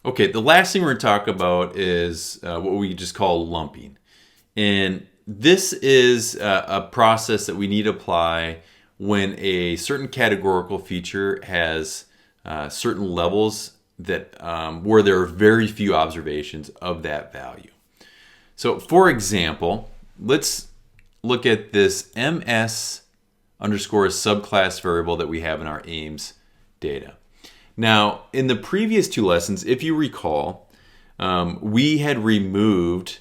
Okay, the last thing we're going to talk about is what we just call lumping. And this is a process that we need to apply when a certain categorical feature has certain levels that where there are very few observations of that value. So for example, let's look at this ms underscore subclass variable that we have in our aims data. Now, in the previous two lessons, if you recall, we had removed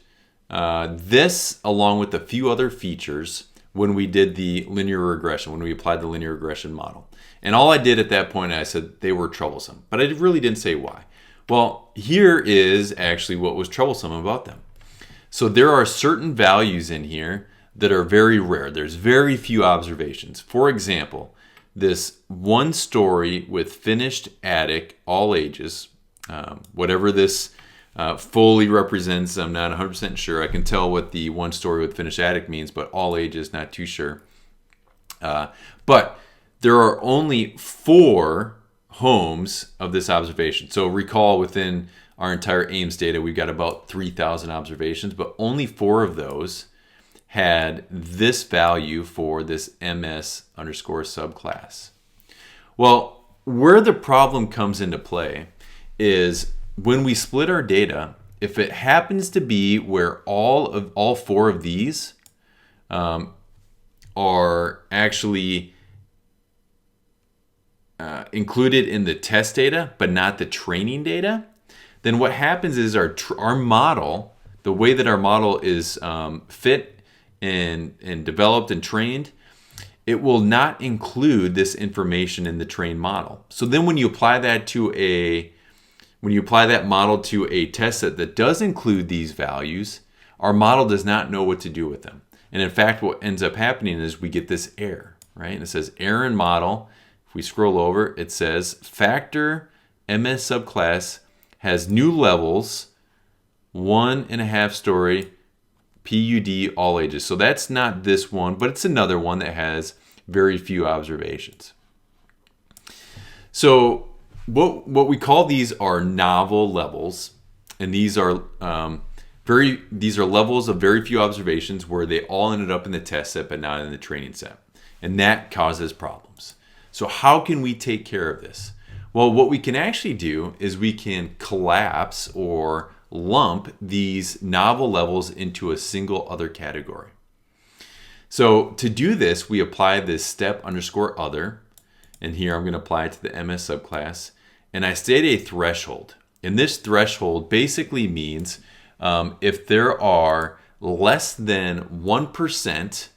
this along with a few other features when we did the linear regression, when we applied the linear regression model. And all I did at that point, I said they were troublesome, but I really didn't say why. Well, here is actually what was troublesome about them. So there are certain values in here that are very rare. There's very few observations. For example, this one story with finished attic, all ages, whatever this fully represents, I'm not 100% sure. I can tell what the one story with finished attic means, but all ages, not too sure. But there are only 4 homes of this observation. So recall within our entire aims data, we've got about 3,000 observations, but only 4 of those had this value for this ms underscore subclass. Well, where the problem comes into play is when we split our data, if it happens to be where all 4 of these are actually included in the test data, but not the training data, then what happens is our model, the way that our model is fit and developed and trained, it will not include this information in the trained model. So then when you apply that model to a test set that does include these values, our model does not know what to do with them. And in fact, what ends up happening is we get this error, right? And it says error in model. If we scroll over, it says factor ms subclass has new levels, 1.5 story, PUD all ages. So that's not this one, but it's another one that has very few observations. So what we call these are novel levels, and these are levels of very few observations where they all ended up in the test set but not in the training set, and that causes problems. So how can we take care of this? Well, what we can actually do is we can collapse or lump these novel levels into a single other category. So to do this, we apply this step underscore other, and here I'm going to apply it to the ms subclass, and I state a threshold. And this threshold basically means if there are less than 1%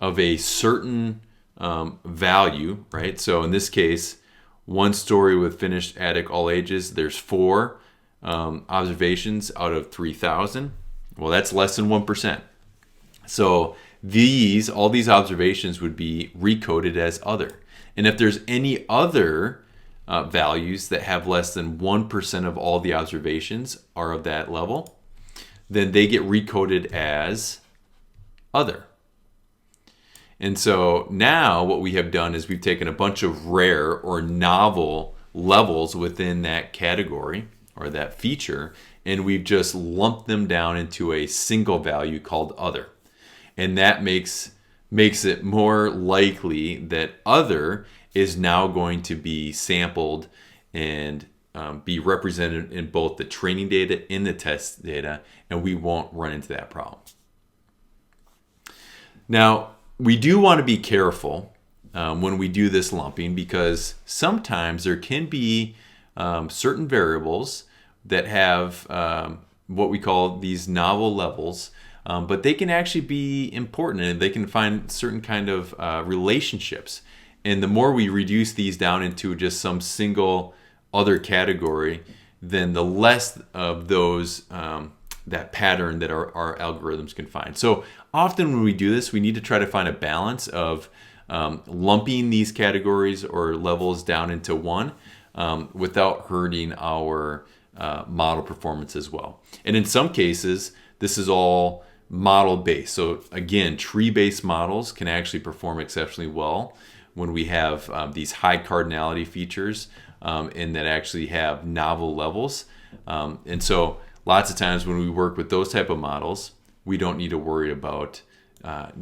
of a certain value, right? So in this case, one story with finished attic all ages, there's 4 observations out of 3,000. Well, that's less than 1%. So all these observations would be recoded as other. And if there's any other values that have less than 1% of all the observations are of that level, then they get recoded as other. And so now what we have done is we've taken a bunch of rare or novel levels within that category or that feature, and we've just lumped them down into a single value called other. And that makes it more likely that other is now going to be sampled and be represented in both the training data and the test data, and we won't run into that problem. Now, we do want to be careful when we do this lumping, because sometimes there can be certain variables that have what we call these novel levels, but they can actually be important, and they can find certain kind of relationships. And the more we reduce these down into just some single other category, then the less of those that pattern that our algorithms can find. So often when we do this, we need to try to find a balance of lumping these categories or levels down into one without hurting our model performance as well. And in some cases, this is all model based. So again, tree-based models can actually perform exceptionally well when we have these high cardinality features and that actually have novel levels. And so lots of times when we work with those type of models, we don't need to worry about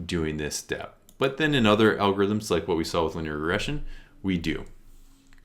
doing this step. But then in other algorithms, like what we saw with linear regression, we do.